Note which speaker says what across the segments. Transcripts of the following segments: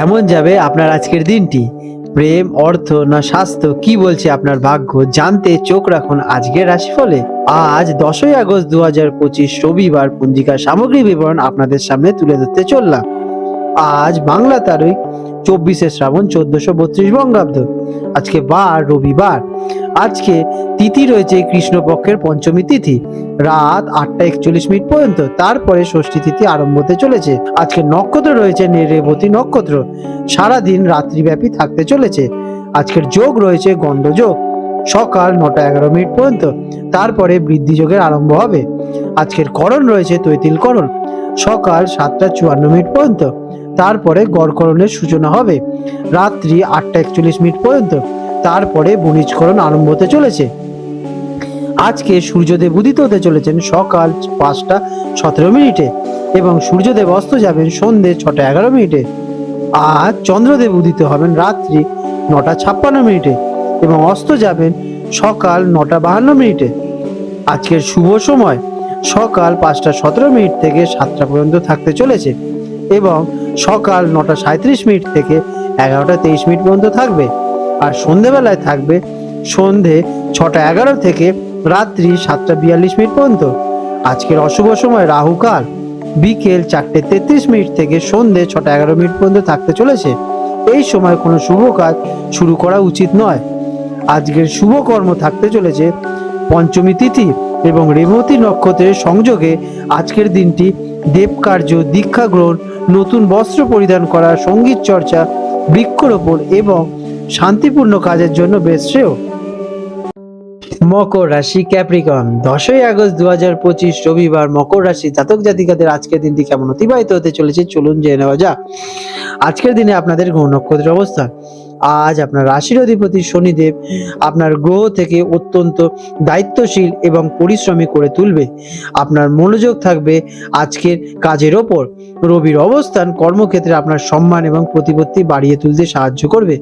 Speaker 1: কেমন যাবে আপনার আজকের দিনটি? প্রেম, অর্থ না স্বাস্থ্য, কি বলছে আপনার ভাগ্য জানতে চোখ রাখুন আজকের রাশিফলে। আজ 10ই আগস্ট 2025 রবিবার পঞ্জিকার সামগ্রিক বিবরণ আপনাদের সামনে তুলে ধরতে চললাম। আজ বাংলা তারিখ 24শে শ্রাবণ 1432 বঙ্গাব্দ। আজকে বার রবিবার। আজকে তিথি রয়েছে কৃষ্ণপক্ষের পঞ্চমী তিথি, রাত 8টা 41 মিনিট পর্যন্ত। তারপরে ষষ্ঠী তিথি আরম্ভ হতে চলেছে। আজকে নক্ষত্র রয়েছে রেবতী নক্ষত্র, সারাদিন রাত্রিব্যাপী থাকতে চলেছে। আজকের যোগ রয়েছে গন্ডযোগ, সকাল 9টা 11 মিনিট পর্যন্ত। তারপরে বৃদ্ধি যোগের আরম্ভ হবে। আজকের করণ রয়েছে তৈতিল করণ, সকাল 7টা 54 মিনিট পর্যন্ত। তারপরে গড়করণের সূচনা হবে রাত্রি 8টা 41 মিনিট পর্যন্ত। তারপরে বণিজকরণ আরম্ভ হতে চলেছে। আজকে সূর্যদেব উদিত হতে চলেছেন সকাল 5টা 17 মিনিটে এবং সূর্যদেব অস্ত যাবেন সন্ধ্যে 6টা 11 মিনিটে। আজ চন্দ্রদেব উদিত হবেন রাত্রি 9টা 56 মিনিটে এবং অস্ত যাবেন সকাল 9টা 52 মিনিটে। আজকের শুভ সময় সকাল 5টা 17 মিনিট থেকে 7টা পর্যন্ত থাকতে চলেছে এবং সকাল 9টা 37 মিনিট থেকে 11টা 23 মিনিট পর্যন্ত থাকবে। আর সন্ধেবেলায় থাকবে সন্ধে 6টা 11 থেকে রাত্রি 7টা 42 মিনিট পর্যন্ত। আজকের অশুভ সময় রাহুকাল বিকেল 4টে 33 মিনিট থেকে সন্ধে 6টা 11 মিনিট পর্যন্ত থাকতে চলেছে। এই সময় কোনো শুভ কাজ শুরু করা উচিত নয়। আজকের শুভ কর্ম থাকতে চলেছে পঞ্চমী তিথি এবং রেবতী নক্ষত্রের সংযোগে। আজকের দিনটি দেবকার্য, দীক্ষা গ্রহণ, নতুন বস্ত্র পরিধান করা, সঙ্গীত চর্চা, বৃক্ষরোপণ এবং শান্তিপূর্ণ কাজের জন্য বেশ শ্রেয়। মকর রাশি, ক্যাপ্রিকন। 10ই আগস্ট 2025 রবিবার মকর রাশি জাতক জাতিকাদের আজকের দিনটি কেমন অতিবাহিত হতে চলেছে চলুন জেনে নেওয়া যাক। আজকের দিনে আপনাদের গ্রহ নক্ষত্রের অবস্থান। আজ আপনার রাশির অধিপতি শনিদেব আপনার গ্রহ থেকে অত্যন্ত দায়িত্বশীল এবং পরিশ্রমী করে তুলবে। আপনার মনোযোগ থাকবে আজকের কাজের ওপর। রবির অবস্থান কর্মক্ষেত্রে আপনার সম্মান এবং প্রতিপত্তি বাড়িয়ে তুলতে সাহায্য করবে।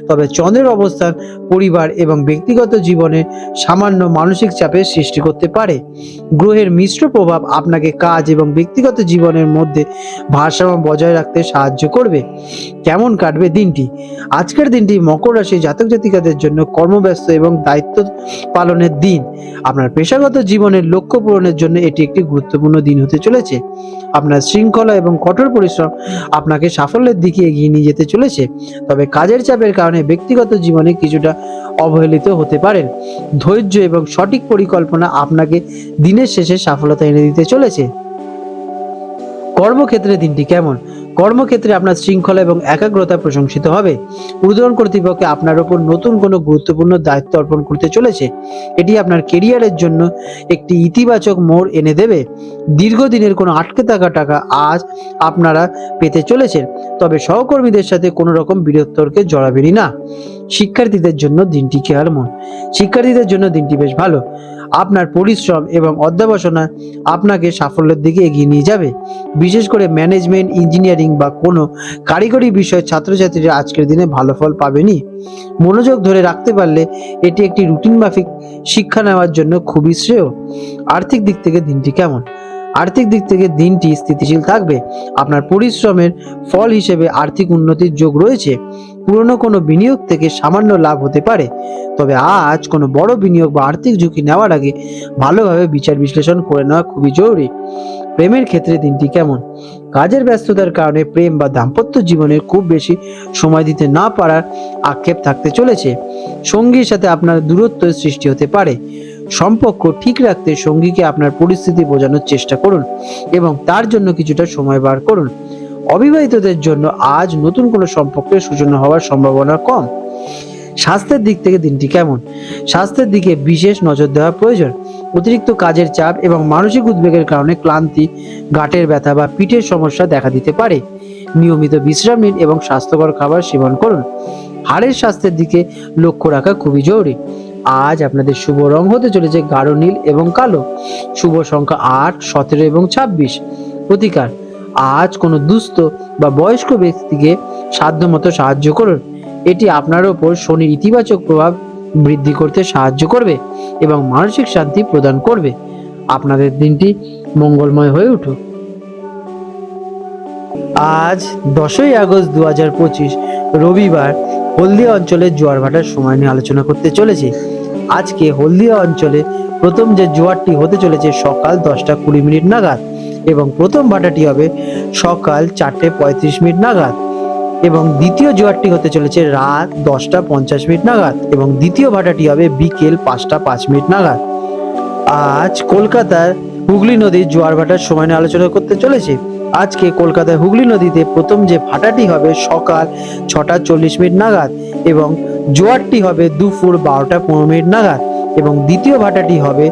Speaker 1: তবে চন্দ্রের অবস্থান পরিবার এবং ব্যক্তিগত জীবনে সামান্য মানসিক চাপের সৃষ্টি করতে পারে। গ্রহের মিশ্র প্রভাব আপনাকে কাজ এবং ব্যক্তিগত জীবনের মধ্যে ভারসাম্য বজায় রাখতে সাহায্য করবে। কেমন কাটবে দিনটি? আজকের দিনটি মকর রাশি জাতক জাতিকাদের জন্য কর্মব্যস্ত এবং দায়িত্ব পালনের দিন। আপনার পেশাগত জীবনের লক্ষ্য পূরণের জন্য এটি একটি গুরুত্বপূর্ণ দিন হতে চলেছে। আপনার শৃঙ্খলা এবং কঠোর পরিশ্রম আপনাকে সাফল্যের দিকে এগিয়ে নিয়ে যেতে চলেছে। তবে কাজের চাপের কারণে ব্যক্তিগত জীবনে কিছুটা অবহেলিত হতে পারেন। ধৈর্য এবং সঠিক পরিকল্পনা আপনাকে দিনের শেষে সফলতা এনে দিতে চলেছে। কর্মক্ষেত্রে দিনটি কেমন? কর্মক্ষেত্রে আপনার শৃঙ্খলা এবং একাগ্রতা প্রশংসিত হবে। ঊর্ধ্বতন কর্তৃপক্ষ আপনার উপর নতুন কোনো গুরুত্বপূর্ণ দায়িত্ব অর্পণ করতে চলেছে। এটি আপনার কেরিয়ারের জন্য একটি ইতিবাচক মোড় এনে দেবে। দীর্ঘদিনের কোনো আটকে থাকা টাকা আজ আপনারা পেতে চলেছেন। তবে সহকর্মীদের সাথে কোনো রকম বিরোধতর্কে জড়াবেনই না। শিক্ষার্থীদের জন্য দিনটি কেমন? শিক্ষার্থীদের জন্য দিনটি বেশ ভালো। আপনার পরিশ্রম এবং অধ্যবসায়না আপনাকে সাফল্যের দিকে এগিয়ে নিয়ে যাবে। বিশেষ করে ম্যানেজমেন্ট, ইঞ্জিনিয়ারিং বা কোনো কারিগরি বিষয়ে ছাত্রছাত্রীরা আজকের দিনে ভালো ফল পাবেনই। মনোযোগ ধরে রাখতে পারলে এটি একটি রুটিন মাফিক শিক্ষা নেওয়ার জন্য খুবই শ্রেয়। আর্থিক দিক থেকে দিনটি কেমন? আর্থিক দিক থেকে দিনটি স্থিতিশীল থাকবে। আপনার পরিশ্রমের ফল হিসেবে আর্থিক উন্নতির যোগ রয়েছে। পুরনো কোনো বিনিয়োগ থেকে সামান্য লাভ হতে পারে। তবে আজ কোনো বড় বিনিয়োগ বা আর্থিক ঝুঁকি নেওয়ার আগে ভালোভাবে বিচার বিশ্লেষণ করে নেওয়া খুবই জরুরি। প্রেমের ক্ষেত্রে দিনটি কেমন? কাজের ব্যস্ততার কারণে প্রেম বা দাম্পত্য জীবনে খুব বেশি সময় দিতে না পারার আক্ষেপ থাকতে চলেছে। সঙ্গীর সাথে আপনার দূরত্ব সৃষ্টি হতে পারে। সম্পর্ক ঠিক রাখতে সঙ্গীকে আপনার পরিস্থিতি বোঝানোর চেষ্টা করুন এবং তার জন্য কিছুটা সময় বার করুন। অবিবাহিতদের জন্য আজ নতুন কোনো সম্পর্কের সূচনা হওয়ার সম্ভাবনা কম। স্বাস্থ্যের দিক থেকে দিনটি কেমন? স্বাস্থ্যের দিকে বিশেষ নজর দেওয়া প্রয়োজন। অতিরিক্ত কাজের চাপ এবং মানসিক উদ্বেগের কারণে ক্লান্তি, গাঁটের ব্যথা বা পিঠের সমস্যা দেখা দিতে পারে। নিয়মিত বিশ্রাম নিন এবং স্বাস্থ্যকর খাবার সেবন করুন। হাড়ের স্বাস্থ্যের দিকে লক্ষ্য রাখা খুবই জরুরি। আজ আপনাদের শুভ রং হতে চলেছে গাঢ় নীল এবং কালো। শুভ সংখ্যা 8, 17 এবং 26। প্রতিকার: আজ কোনো দুস্থ বা বয়স্ক ব্যক্তিকে সাধ্যমতো সাহায্য করুন। এটি আপনার ওপর শনির ইতিবাচক প্রভাব বৃদ্ধি করতে সাহায্য করবে এবং মানসিক শান্তি প্রদান করবে। আপনাদের দিনটি মঙ্গলময় হয়ে উঠুক। আজ 10ই আগস্ট 2025 রবিবার হলদিয়া অঞ্চলে জোয়ার ভাটার সময় নিয়ে আলোচনা করতে চলেছি। আজকে হলদিয়া অঞ্চলে প্রথম যে জোয়ারটি হতে চলেছে সকাল 10:20 নাগাদ, এবং প্রথম ভাটাটি হবে সকাল 4:35 নাগাদ, এবং দ্বিতীয় জোয়ারটি হতে চলেছে রাত 10:50 নাগাদ, এবং দ্বিতীয় ভাটাটি হবে বিকেল 5:05 নাগাদ। আজ কলকাতার হুগলি নদীর জোয়ার ভাটার সময় নিয়ে আলোচনা করতে চলেছে। আজকে কলকাতার হুগলি নদীতে প্রথম যে ভাটাটি হবে সকাল 6:40 নাগাদ, এবং জোয়ারটি হবে দুপুর 12:15 নাগাদ, এবং দ্বিতীয় ভাটাটি হবে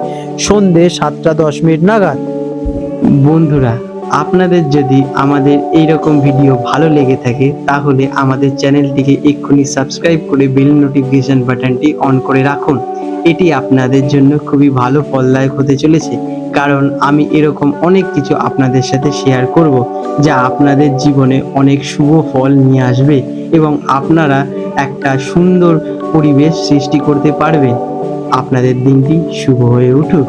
Speaker 1: সন্ধে 7:10 নাগাদ।
Speaker 2: বন্ধুরা, আপনাদের যদি আমাদের এইরকম ভিডিও ভালো লেগে থাকে তাহলে আমাদের চ্যানেলটিকে এক্ষুনি সাবস্ক্রাইব করে বেল নোটিফিকেশন বাটনটি অন করে রাখুন। এটি আপনাদের জন্য খুবই ভালো ফলদায়ক হতে চলেছে, কারণ আমি এরকম অনেক কিছু আপনাদের সাথে শেয়ার করব যা আপনাদের জীবনে অনেক শুভ ফল নিয়ে আসবে এবং আপনারা একটা সুন্দর পরিবেশ সৃষ্টি করতে পারবেন। আপনাদের দিনটি শুভ হয়ে উঠুক।